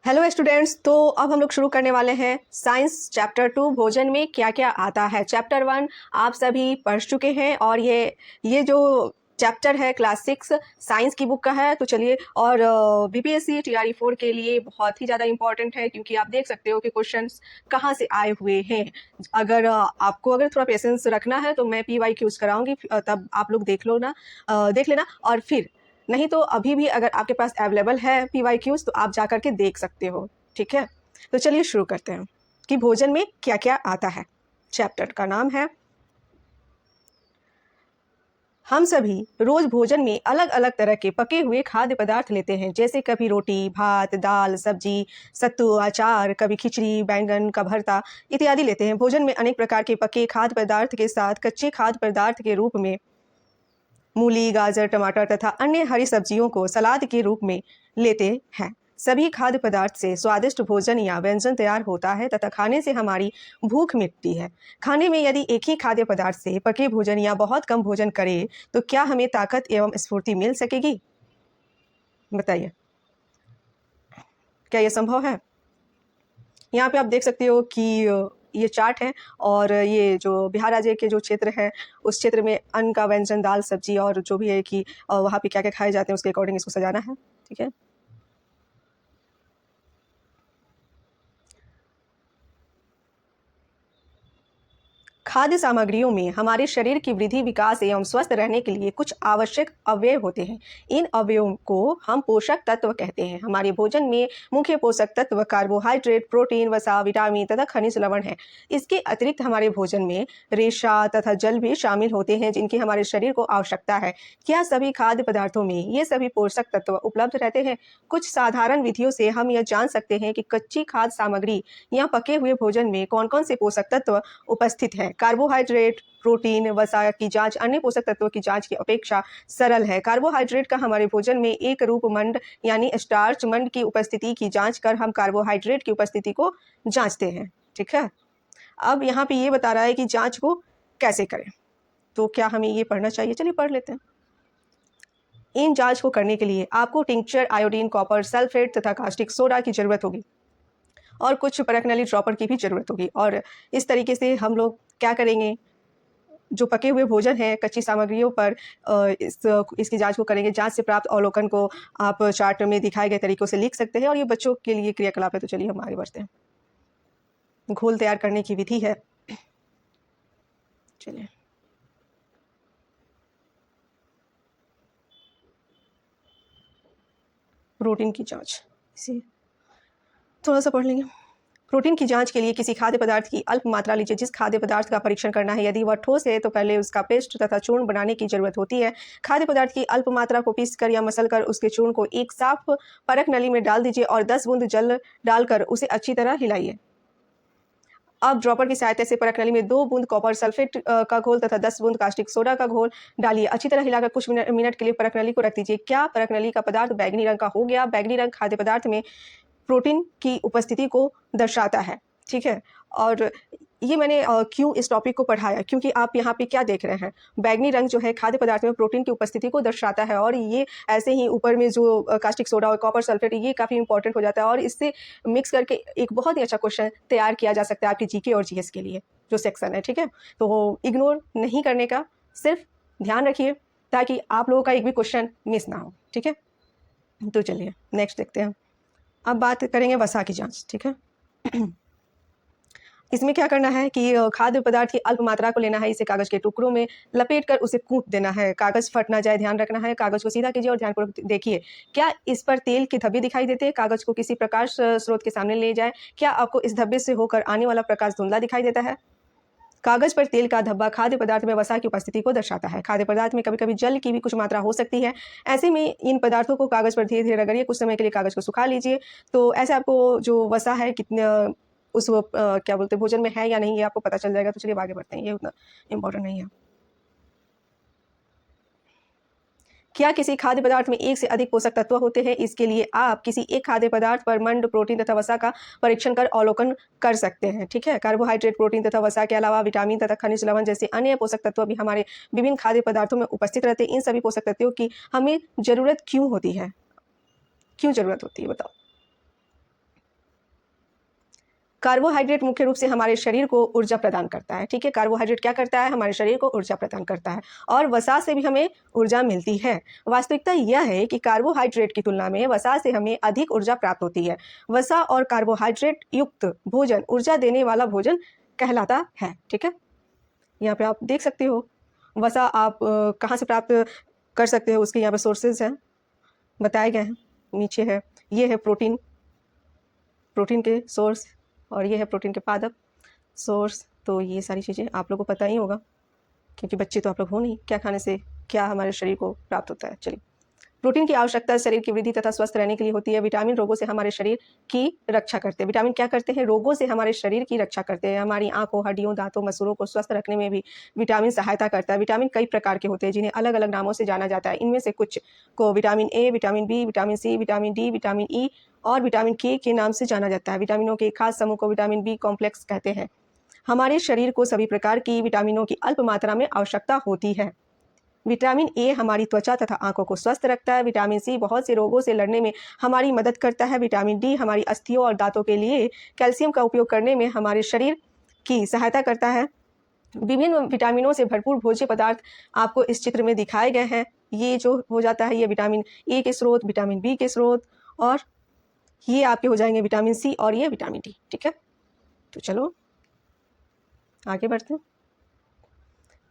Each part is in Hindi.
हेलो स्टूडेंट्स, तो अब हम लोग शुरू करने वाले हैं साइंस चैप्टर 2 भोजन में क्या क्या आता है। चैप्टर 1 आप सभी पढ़ चुके हैं और ये जो चैप्टर है क्लास 6 साइंस की बुक का है। तो चलिए, और बीपीएससी टीआरई 4 के लिए बहुत ही ज़्यादा इंपॉर्टेंट है, क्योंकि आप देख सकते हो कि क्वेश्चंस कहाँ से आए हुए हैं। अगर आपको थोड़ा पेशेंस रखना है तो मैं पीवाई क्यूज कराऊंगी, तब आप लोग देख लेना। और फिर नहीं तो अभी भी अगर आपके पास अवेलेबल है पीवाईक्यूज तो आप जा करके देख सकते हो। ठीक है, तो चलिए शुरू करते हैं कि भोजन में क्या क्या आता है। चैप्टर का नाम है हम सभी रोज भोजन में अलग अलग तरह के पके हुए खाद्य पदार्थ लेते हैं, जैसे कभी रोटी, भात, दाल, सब्जी, सत्तू, अचार, कभी खिचड़ी, बैंगन का भरता इत्यादि लेते हैं। भोजन में अनेक प्रकार के पके खाद्य पदार्थ के साथ कच्चे खाद्य पदार्थ के रूप में मूली, गाजर, टमाटर तथा अन्य हरी सब्जियों को सलाद के रूप में लेते हैं। सभी खाद्य पदार्थ से स्वादिष्ट भोजन या व्यंजन तैयार होता है तथा खाने से हमारी भूख मिटती है। खाने में यदि एक ही खाद्य पदार्थ से पके भोजन या बहुत कम भोजन करें तो क्या हमें ताकत एवं स्फूर्ति मिल सकेगी? बताइए, क्या यह संभव है? यहाँ पे आप देख सकते हो कि ये चार्ट है, और ये जो बिहार राज्य के जो क्षेत्र है उस क्षेत्र में अन्न का व्यंजन, दाल, सब्जी और जो भी है कि वहाँ पे क्या क्या खाए जाते हैं उसके अकॉर्डिंग इसको सजाना है। ठीक है, खाद्य सामग्रियों में हमारे शरीर की वृद्धि, विकास एवं स्वस्थ रहने के लिए कुछ आवश्यक अवयव होते हैं। इन अवयवों को हम पोषक तत्व कहते हैं। हमारे भोजन में मुख्य पोषक तत्व कार्बोहाइड्रेट, प्रोटीन, वसा, विटामिन तथा खनिज लवण है। इसके अतिरिक्त हमारे भोजन में रेशा तथा जल भी शामिल होते हैं, जिनकी हमारे शरीर को आवश्यकता है। क्या सभी खाद्य पदार्थों में ये सभी पोषक तत्व उपलब्ध रहते हैं? कुछ साधारण विधियों से हम यह जान सकते हैं कि कच्ची खाद्य सामग्री या पके हुए भोजन में कौन कौन से पोषक तत्व उपस्थित है। कार्बोहाइड्रेट, प्रोटीन, वसा की जांच अन्य पोषक तत्वों की जांच की अपेक्षा सरल है। कार्बोहाइड्रेट का हमारे भोजन में एक रूप मंड यानी स्टार्च मंड की उपस्थिति की जांच कर हम कार्बोहाइड्रेट की उपस्थिति को जांचते हैं। ठीक है, अब यहाँ पे ये बता रहा है कि जांच को कैसे करें, तो क्या हमें ये पढ़ना चाहिए? चलिए पढ़ लेते हैं। इन जांच को करने के लिए आपको टिंक्चर, आयोडीन, कॉपर सल्फेट तथा कास्टिक सोडा की जरूरत होगी और कुछ परखनली ड्रॉपर की भी जरूरत होगी। और इस तरीके से हम लोग क्या करेंगे, जो पके हुए भोजन है कच्ची सामग्रियों पर इसकी जांच को करेंगे। जांच से प्राप्त अवलोकन को आप चार्ट में दिखाए गए तरीकों से लिख सकते हैं, और ये बच्चों के लिए क्रियाकलाप है। तो चलिए हम आगे बढ़ते हैं। घोल तैयार करने की विधि है। चलिए, प्रोटीन की जांच इसे थोड़ा सा पढ़ लेंगे। प्रोटीन की जांच के लिए किसी खाद्य पदार्थ की अल्प मात्रा लीजिए। जिस खाद्य पदार्थ का परीक्षण करना है, यदि वह ठोस है तो पहले उसका पेस्ट तथा चूर्ण बनाने की जरूरत होती है। खाद्य पदार्थ की अल्प मात्रा को पीसकर या मसलकर उसके चूर्ण को एक साफ परख नली में डाल दीजिए और 10 बूंद जल डालकर उसे अच्छी तरह हिलाइए। अब ड्रॉपर की सहायता से परख नली में 2 बूंद कॉपर सल्फेट का घोल तथा 10 बूंद कास्टिक सोडा का घोल डालिए। अच्छी तरह हिलाकर कुछ मिनट के लिए परख नली को रख दीजिए। क्या परख नली का पदार्थ बैगनी रंग का हो गया? बैगनी रंग खाद्य पदार्थ में प्रोटीन की उपस्थिति को दर्शाता है। ठीक है, और ये मैंने क्यों इस टॉपिक को पढ़ाया, क्योंकि आप यहाँ पे क्या देख रहे हैं, बैगनी रंग जो है खाद्य पदार्थ में प्रोटीन की उपस्थिति को दर्शाता है। और ये ऐसे ही ऊपर में जो कास्टिक सोडा और कॉपर सल्फेट, ये काफ़ी इंपॉर्टेंट हो जाता है, और इससे मिक्स करके एक बहुत ही अच्छा क्वेश्चन तैयार किया जा सकता है आपकी जीके और जीएस के लिए जो सेक्शन है। ठीक है, तो इग्नोर नहीं करने का, सिर्फ ध्यान रखिए ताकि आप लोगों का एक भी क्वेश्चन मिस ना हो। ठीक है, तो चलिए नेक्स्ट देखते हैं। अब बात करेंगे वसा की जांच। ठीक है, इसमें क्या करना है कि खाद्य पदार्थ की अल्प मात्रा को लेना है, इसे कागज के टुकड़ों में लपेट कर उसे कूट देना है। कागज फट ना जाए, ध्यान रखना है। कागज को सीधा कीजिए और ध्यानपूर्वक देखिए, क्या इस पर तेल के धब्बे दिखाई देते हैं? कागज को किसी प्रकाश स्रोत के सामने ले जाए। क्या आपको इस धब्बे से होकर आने वाला प्रकाश धुंधला दिखाई देता है? कागज पर तेल का धब्बा खाद्य पदार्थ में वसा की उपस्थिति को दर्शाता है। खाद्य पदार्थ में कभी कभी जल की भी कुछ मात्रा हो सकती है। ऐसे में इन पदार्थों को कागज पर धीरे धीरे रगड़िए। कुछ समय के लिए कागज को सुखा लीजिए, तो ऐसे आपको जो वसा है कितने क्या बोलते हैं भोजन में है या नहीं, ये आपको पता चल जाएगा। तो चलिए आगे बढ़ते हैं, ये उतना इंपॉर्टेंट नहीं है। क्या किसी खाद्य पदार्थ में एक से अधिक पोषक तत्व होते हैं? इसके लिए आप किसी एक खाद्य पदार्थ पर मंड, प्रोटीन तथा वसा का परीक्षण कर अवलोकन कर सकते हैं। ठीक है, कार्बोहाइड्रेट, प्रोटीन तथा वसा के अलावा विटामिन तथा खनिज लवण जैसे अन्य पोषक तत्व भी हमारे विभिन्न खाद्य पदार्थों में उपस्थित रहते हैं। इन सभी पोषक तत्वों की हमें जरूरत क्यों होती है? क्यों जरूरत होती है बताओ? कार्बोहाइड्रेट मुख्य रूप से हमारे शरीर को ऊर्जा प्रदान करता है। ठीक है, कार्बोहाइड्रेट क्या करता है, हमारे शरीर को ऊर्जा प्रदान करता है और वसा से भी हमें ऊर्जा मिलती है। वास्तविकता यह है कि कार्बोहाइड्रेट की तुलना में वसा से हमें अधिक ऊर्जा प्राप्त होती है। वसा और कार्बोहाइड्रेट युक्त भोजन ऊर्जा देने वाला भोजन कहलाता है। ठीक है, यहाँ पे आप देख सकते हो वसा आप कहाँ से प्राप्त कर सकते हो, उसके यहाँ पे सोर्सेज हैं बताए गए हैं, नीचे है। ये है प्रोटीन के सोर्स और ये है प्रोटीन के पादप सोर्स। तो ये सारी चीज़ें आप लोगों को पता ही होगा, क्योंकि बच्चे तो आप लोग हो नहीं, क्या खाने से क्या हमारे शरीर को प्राप्त होता है। चलिए, प्रोटीन की आवश्यकता शरीर की वृद्धि तथा स्वस्थ रहने के लिए होती है। विटामिन रोगों से हमारे शरीर की रक्षा करते हैं। विटामिन क्या करते हैं, रोगों से हमारे शरीर की रक्षा करते हैं। हमारी आंखों, हड्डियों, दांतों, मसूड़ों को स्वस्थ रखने में भी विटामिन सहायता करता है। विटामिन कई प्रकार के होते हैं जिन्हें अलग अलग नामों से जाना जाता है। इनमें से कुछ को vitamin A, vitamin B, vitamin C, vitamin D, vitamin E और विटामिन के नाम से जाना जाता है। विटामिनों के एक खास समूह को विटामिन बी कॉम्प्लेक्स कहते हैं। हमारे शरीर को सभी प्रकार की विटामिनों की अल्प मात्रा में आवश्यकता होती है। विटामिन ए हमारी त्वचा तथा आंखों को स्वस्थ रखता है। विटामिन सी बहुत से रोगों से लड़ने में हमारी मदद करता है। विटामिन डी हमारी अस्थियों और दांतों के लिए कैल्शियम का उपयोग करने में हमारे शरीर की सहायता करता है। विभिन्न विटामिनों से भरपूर भोज्य पदार्थ आपको इस चित्र में दिखाए गए हैं। ये जो हो जाता है, ये विटामिन ए के स्रोत, विटामिन बी के स्रोत, और ये आपके हो जाएंगे विटामिन सी और ये विटामिन डी। ठीक है, तो चलो आगे बढ़ते हैं।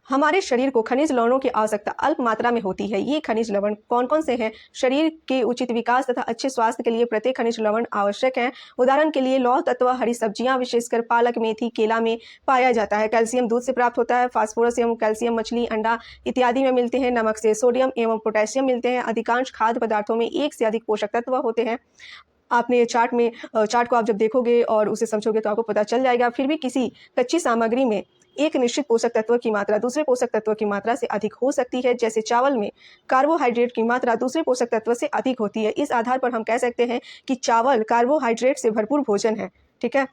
हमारे शरीर को खनिज लवणों की आवश्यकता अल्प मात्रा में होती है। ये खनिज लवण कौन कौन से हैं? शरीर के उचित विकास तथा अच्छे स्वास्थ्य के लिए प्रत्येक खनिज लवण आवश्यक है। उदाहरण के लिए लौह तत्व हरी सब्जियां, विशेषकर पालक, मेथी, केला में पाया जाता है। कैल्शियम दूध से प्राप्त होता है। फास्फोरस एवं कैल्शियम मछली, अंडा इत्यादि में मिलते हैं। नमक से सोडियम एवं पोटेशियम मिलते हैं। अधिकांश खाद्य पदार्थों में एक से अधिक पोषक तत्व होते हैं। आपने चार्ट को आप जब देखोगे और उसे समझोगे तो आपको पता चल जाएगा। फिर भी किसी कच्ची सामग्री में एक निश्चित पोषक तत्व की मात्रा दूसरे पोषक तत्व की मात्रा से अधिक हो सकती है। जैसे चावल में कार्बोहाइड्रेट की मात्रा दूसरे पोषक तत्व से अधिक होती है। इस आधार पर हम कह सकते हैं कि चावल कार्बोहाइड्रेट से भरपूर भोजन है। ठीक है,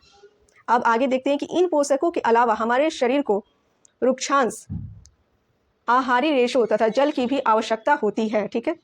अब आगे देखते हैं कि इन पोषकों के अलावा हमारे शरीर को रुक्षांश, आहारी रेशों तथा जल की भी आवश्यकता होती है। ठीक है,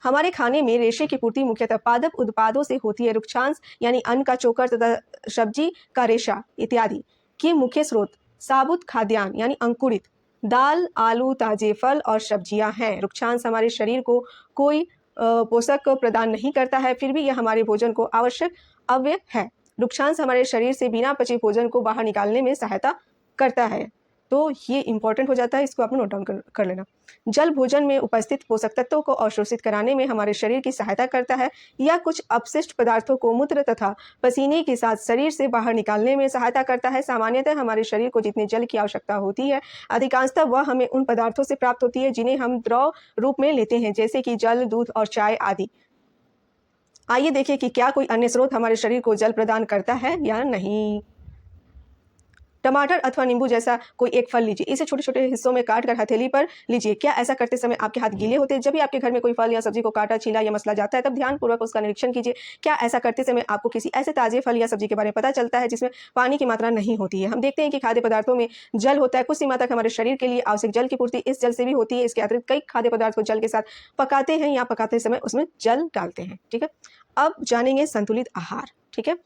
हमारे खाने में रेशे की पूर्ति मुख्यतः पादप उत्पादों से होती है। रुक्षांश यानी अन्न का चोकर तथा सब्जी का रेशा इत्यादि के मुख्य स्रोत साबुत खाद्यान्न यानी अंकुरित दाल, आलू, ताजे फल और सब्जियां हैं। रुक्षांश हमारे शरीर को कोई पोषक प्रदान नहीं करता है, फिर भी यह हमारे भोजन को आवश्यक अवयव है। रुक्षांश हमारे शरीर से बिना पचे भोजन को बाहर निकालने में सहायता करता है। तो ये इंपॉर्टेंट हो जाता है, इसको आपने नोट डाउन कर लेना। जल भोजन में उपस्थित पोषक तत्वों को अवशोषित कराने में हमारे शरीर की सहायता करता है। यह कुछ अपशिष्ट पदार्थों को मूत्र तथा पसीने के साथ शरीर से बाहर निकालने में सहायता करता है। सामान्यतः हमारे शरीर को जितने जल की आवश्यकता होती है, अधिकांशतः वह हमें उन पदार्थों से प्राप्त होती है जिन्हें हम द्रव रूप में लेते हैं, जैसे कि जल, दूध और चाय आदि। आइए देखें कि क्या कोई अन्य स्रोत हमारे शरीर को जल प्रदान करता है या नहीं। टमाटर अथवा नींबू जैसा कोई एक फल लीजिए, इसे छोटे छोटे हिस्सों में काट कर हथेली पर लीजिए। क्या ऐसा करते समय आपके हाथ गीले होते हैं? जब भी आपके घर में कोई फल या सब्जी को काटा, छीला या मसला जाता है, तब ध्यानपूर्वक उसका निरीक्षण कीजिए। क्या ऐसा करते समय आपको किसी ऐसे ताजे फल या सब्जी के बारे में पता चलता है जिसमें पानी की मात्रा नहीं होती है? हम देखते हैं कि खाद्य पदार्थों में जल होता है। कुछ सीमा तक हमारे शरीर के लिए आवश्यक जल की पूर्ति इस जल से भी होती है। इसके अतिरिक्त कई खाद्य पदार्थ को जल के साथ पकाते हैं या पकाते समय उसमें जल डालते हैं। ठीक है, अब जानेंगे संतुलित आहार। ठीक है,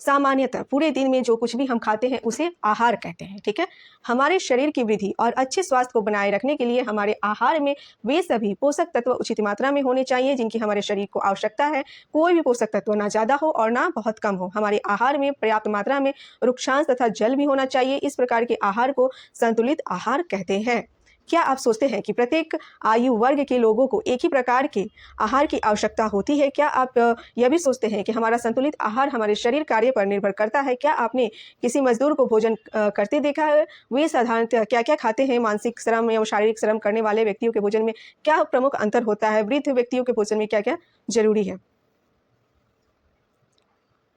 सामान्यतः पूरे दिन में जो कुछ भी हम खाते हैं उसे आहार कहते हैं। ठीक है, हमारे शरीर की वृद्धि और अच्छे स्वास्थ्य को बनाए रखने के लिए हमारे आहार में वे सभी पोषक तत्व उचित मात्रा में होने चाहिए जिनकी हमारे शरीर को आवश्यकता है। कोई भी पोषक तत्व ना ज्यादा हो और ना बहुत कम हो। हमारे आहार में पर्याप्त मात्रा में रुक्षांश तथा जल भी होना चाहिए। इस प्रकार के आहार को संतुलित आहार कहते हैं। क्या आप सोचते हैं कि प्रत्येक आयु वर्ग के लोगों को एक ही प्रकार के आहार की आवश्यकता होती है? क्या आप यह भी सोचते हैं कि हमारा संतुलित आहार हमारे शरीर कार्य पर निर्भर करता है? क्या आपने किसी मजदूर को भोजन करते देखा है? वे साधारणतः क्या क्या खाते हैं? मानसिक श्रम या शारीरिक श्रम करने वाले व्यक्तियों के भोजन में क्या प्रमुख अंतर होता है? वृद्ध व्यक्तियों के भोजन में क्या क्या जरूरी है?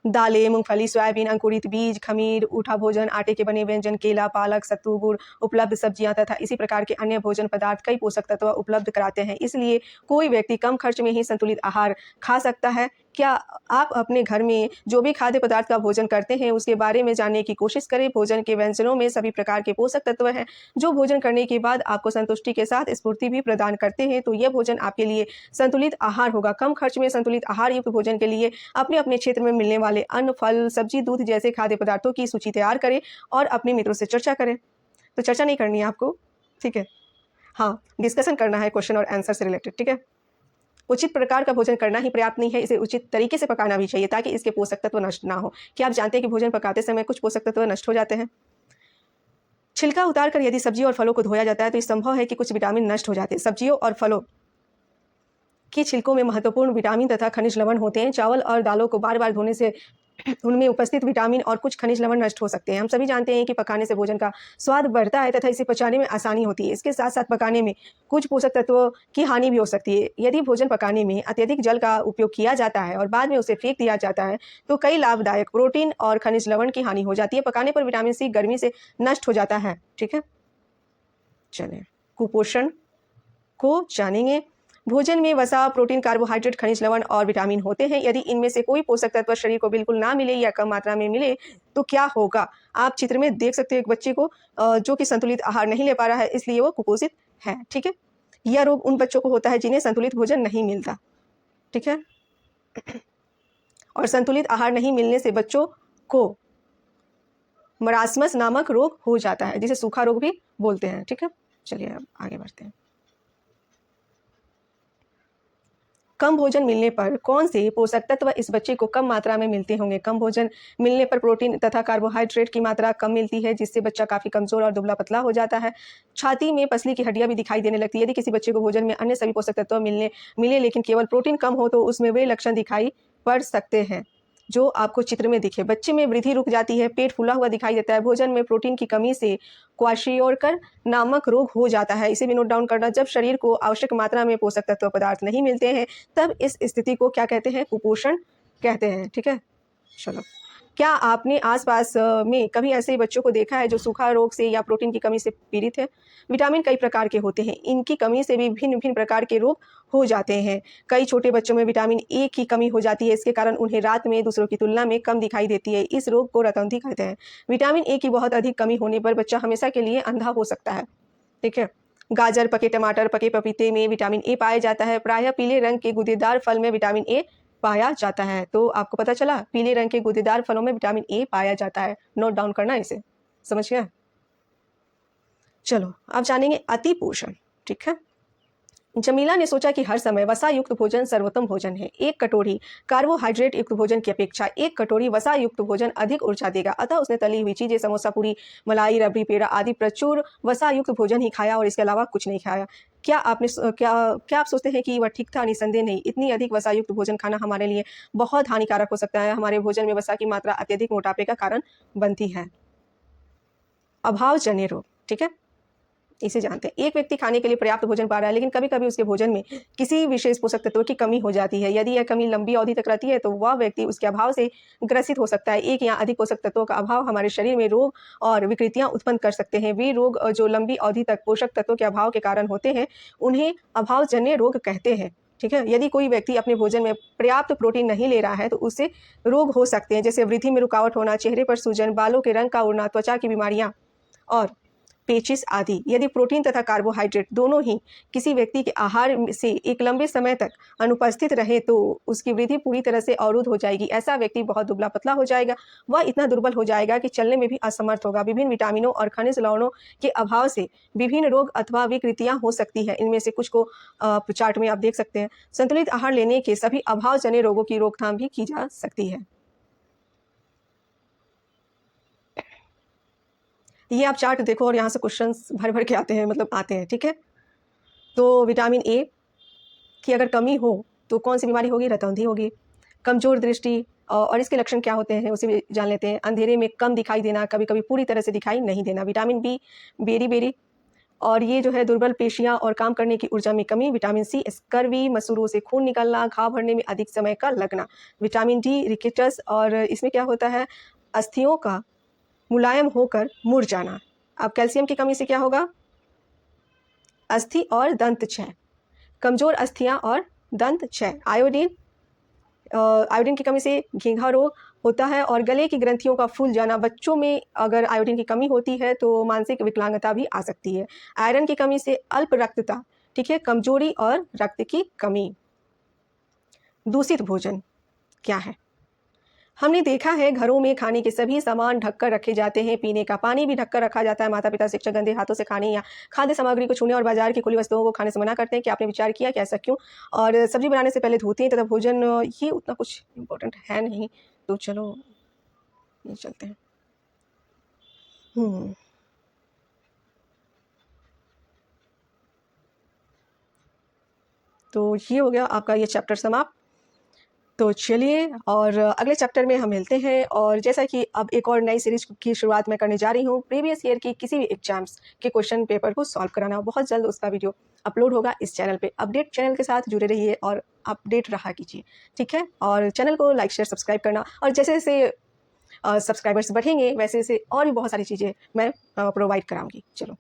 दालें, मूंगफली, सोयाबीन, अंकुरित बीज, खमीर, ऊठा भोजन, आटे के बने व्यंजन, केला, पालक, सत्तू, गुड़, उपलब्ध सब्जियां तथा इसी प्रकार के अन्य भोजन पदार्थ कई पोषक तत्व उपलब्ध कराते हैं। इसलिए कोई व्यक्ति कम खर्च में ही संतुलित आहार खा सकता है। क्या आप अपने घर में जो भी खाद्य पदार्थ का भोजन करते हैं उसके बारे में जानने की कोशिश करें। भोजन के व्यंजनों में सभी प्रकार के पोषक तत्व हैं जो भोजन करने के बाद आपको संतुष्टि के साथ स्फूर्ति भी प्रदान करते हैं। तो यह भोजन आपके लिए संतुलित आहार होगा। कम खर्च में संतुलित आहार युक्त भोजन के लिए अपने अपने क्षेत्र में मिलने वाले अन्न, फल, सब्जी, दूध जैसे खाद्य पदार्थों की सूची तैयार करें और अपने मित्रों से चर्चा करें। तो चर्चा नहीं करनी है आपको, ठीक है, हाँ, डिस्कशन करना है क्वेश्चन और आंसर से रिलेटेड, ठीक है। उचित प्रकार का भोजन करना ही पर्याप्त नहीं है, इसे उचित तरीके से पकाना भी चाहिए ताकि इसके पोषक तत्व नष्ट ना हो। क्या आप जानते हैं कि भोजन पकाते समय कुछ पोषक तत्व नष्ट हो जाते हैं? छिलका उतारकर यदि सब्जियों और फलों को धोया जाता है तो ये संभव है कि कुछ विटामिन नष्ट हो जाते हैं। सब्जियों और फलों के छिलकों में महत्वपूर्ण विटामिन तथा खनिज लवण होते हैं। चावल और दालों को बार बार धोने से उनमें उपस्थित विटामिन और कुछ खनिज लवण नष्ट हो सकते हैं। हम सभी जानते हैं कि पकाने से भोजन का स्वाद बढ़ता है तथा इसे पचाने में आसानी होती है। इसके साथ साथ पकाने में कुछ पोषक तत्वों की हानि भी हो सकती है। यदि भोजन पकाने में अत्यधिक जल का उपयोग किया जाता है और बाद में उसे फेंक दिया जाता है तो कई लाभदायक प्रोटीन और खनिज लवण की हानि हो जाती है। पकाने पर विटामिन सी गर्मी से नष्ट हो जाता है, ठीक है। चलिए कुपोषण को जानेंगे। भोजन में वसा, प्रोटीन, कार्बोहाइड्रेट, खनिज लवण और विटामिन होते हैं। यदि इनमें से कोई पोषक तत्व शरीर को बिल्कुल ना मिले या कम मात्रा में मिले तो क्या होगा? आप चित्र में देख सकते हैं एक बच्चे को जो कि संतुलित आहार नहीं ले पा रहा है, इसलिए वो कुपोषित है, ठीक है। यह रोग उन बच्चों को होता है जिन्हें संतुलित भोजन नहीं मिलता, ठीक है। और संतुलित आहार नहीं मिलने से बच्चों को मरासमस नामक रोग हो जाता है जिसे सूखा रोग भी बोलते हैं, ठीक है। चलिए अब आगे बढ़ते हैं। कम भोजन मिलने पर कौन से पोषक तत्व इस बच्चे को कम मात्रा में मिलते होंगे? कम भोजन मिलने पर प्रोटीन तथा कार्बोहाइड्रेट की मात्रा कम मिलती है जिससे बच्चा काफ़ी कमजोर और दुबला पतला हो जाता है। छाती में पसली की हड्डियां भी दिखाई देने लगती है। यदि किसी बच्चे को भोजन में अन्य सभी पोषक तत्व मिले लेकिन केवल प्रोटीन कम हो तो उसमें वे लक्षण दिखाई पड़ सकते हैं जो आपको चित्र में दिखे। बच्चे में वृद्धि रुक जाती है, पेट फूला हुआ दिखाई देता है। भोजन में प्रोटीन की कमी से क्वाशियोरकर नामक रोग हो जाता है। इसे भी नोट डाउन करना। जब शरीर को आवश्यक मात्रा में पोषक तत्व पदार्थ नहीं मिलते हैं तब इस स्थिति को क्या कहते हैं? कुपोषण कहते हैं, ठीक है। चलो, क्या आपने आसपास में कभी ऐसे बच्चों को देखा है जो सूखा रोग से या प्रोटीन की कमी से पीड़ित है? विटामिन कई प्रकार के होते हैं, इनकी कमी से भी भिन्न भिन्न प्रकार के रोग हो जाते हैं। कई छोटे बच्चों में विटामिन ए की कमी हो जाती है, इसके कारण उन्हें रात में दूसरों की तुलना में कम दिखाई देती है। इस रोग को रतौंधी कहते हैं। विटामिन ए की बहुत अधिक कमी होने पर बच्चा हमेशा के लिए अंधा हो सकता है, ठीक है। गाजर, पके टमाटर, पके पपीते में विटामिन ए पाया जाता है। प्रायः पीले रंग के गूदेदार फल में विटामिन ए पाया जाता है। तो आपको पता चला, पीले रंग के गूदेदार फलों में विटामिन ए पाया जाता है। नोट डाउन करना इसे, समझ गया। चलो अब जानेंगे अति पोषण, ठीक है। जमीला ने सोचा कि हर समय वसा युक्त भोजन सर्वोत्तम भोजन है। एक कटोरी कार्बोहाइड्रेट युक्त भोजन की अपेक्षा एक कटोरी वसा युक्त भोजन अधिक ऊर्जा देगा। अतः उसने तली हुई चीजें, समोसा, पूरी, मलाई, रबड़ी, पेड़ा आदि प्रचुर वसा युक्त भोजन ही खाया और इसके अलावा कुछ नहीं खाया। क्या आप सोचते हैं कि वह ठीक था? निसंदेह नहीं। इतनी अधिक वसा युक्त भोजन खाना हमारे लिए बहुत हानिकारक हो सकता है। हमारे भोजन में वसा की मात्रा अत्यधिक मोटापे का कारण बनती है। अभावजन्य रोग, ठीक है, इसे जानते हैं। एक व्यक्ति खाने के लिए पर्याप्त भोजन पा रहा है लेकिन कभी कभी उसके भोजन में किसी विशेष पोषक तत्व की कमी हो जाती है। यदि यह कमी लंबी अवधि तक रहती है तो वह व्यक्ति उसके अभाव से ग्रसित हो सकता है। एक या अधिक पोषक तत्वों का अभाव हमारे शरीर में रोग और विकृतियां उत्पन्न कर सकते हैं। वे रोग जो लंबी अवधि तक पोषक तत्वों के अभाव के कारण होते हैं उन्हें अभावजन्य रोग कहते हैं, ठीक है। यदि कोई व्यक्ति अपने भोजन में पर्याप्त प्रोटीन नहीं ले रहा है तो उससे रोग हो सकते हैं, जैसे वृद्धि में रुकावट होना, चेहरे पर सूजन, बालों के रंग का उड़ना, त्वचा की बीमारियां और पेचिस आदि। यदि प्रोटीन तथा कार्बोहाइड्रेट दोनों ही किसी व्यक्ति के आहार से एक लंबे समय तक अनुपस्थित रहे तो उसकी वृद्धि पूरी तरह से अवरुद्ध हो जाएगी। ऐसा व्यक्ति बहुत दुबला पतला हो जाएगा। वह इतना दुर्बल हो जाएगा कि चलने में भी असमर्थ होगा। विभिन्न विटामिनों और खनिज लवणों के अभाव से विभिन्न रोग अथवा विकृतियां हो सकती है। इनमें से कुछ को चार्ट में आप देख सकते हैं। संतुलित आहार लेने के सभी अभावजन्य रोगों की रोकथाम भी की जा सकती है। ये आप चार्ट देखो और यहाँ से क्वेश्चंस भर भर के आते हैं, मतलब आते हैं, ठीक है। तो विटामिन ए की अगर कमी हो तो कौन सी बीमारी होगी? रतौंधी होगी। कमजोर दृष्टि और इसके लक्षण क्या होते हैं उसे भी जान लेते हैं। अंधेरे में कम दिखाई देना, कभी कभी पूरी तरह से दिखाई नहीं देना। विटामिन बी, बेरी और ये जो है दुर्बल पेशियां और काम करने की ऊर्जा में कमी। विटामिन सी, स्कर्वी, मसूरों से खून निकलना, घाव भरने में अधिक समय का लगना। विटामिन डी, रिकेटस, और इसमें क्या होता है? अस्थियों का मुलायम होकर मुड़ जाना। अब कैल्शियम की कमी से क्या होगा? अस्थि और दंत क्षय, कमजोर अस्थियां और दंत क्षय। आयोडीन आयोडीन की कमी से घेंघा रोग होता है और गले की ग्रंथियों का फूल जाना। बच्चों में अगर आयोडीन की कमी होती है तो मानसिक विकलांगता भी आ सकती है। आयरन की कमी से अल्प रक्तता, ठीक है, कमजोरी और रक्त की कमी। दूषित भोजन क्या है? हमने देखा है घरों में खाने के सभी सामान ढककर रखे जाते हैं, पीने का पानी भी ढककर रखा जाता है। माता पिता शिक्षक गंदे हाथों से खाने या खाद्य सामग्री को छूने और बाजार की खुली वस्तुओं को खाने से मना करते हैं। क्या आपने विचार किया कि ऐसा क्यों? और सब्जी बनाने से पहले धोते हैं तथा भोजन ये उतना कुछ इम्पोर्टेंट है नहीं, तो चलो ये चलते हैं। तो ये हो गया आपका ये चैप्टर समाप्त। तो चलिए और अगले चैप्टर में हम मिलते हैं। और जैसा कि अब एक और नई सीरीज की शुरुआत मैं करने जा रही हूँ, प्रीवियस ईयर की किसी भी एग्जाम्स के क्वेश्चन पेपर को सॉल्व कराना। बहुत जल्द उसका वीडियो अपलोड होगा इस चैनल पे। अपडेट चैनल के साथ जुड़े रहिए और अपडेट रहा कीजिए, ठीक है। और चैनल को लाइक शेयर सब्सक्राइब करना, और जैसे जैसे सब्सक्राइबर्स बढ़ेंगे वैसे वैसे और भी बहुत सारी चीज़ें मैं प्रोवाइड कराऊंगी। चलो।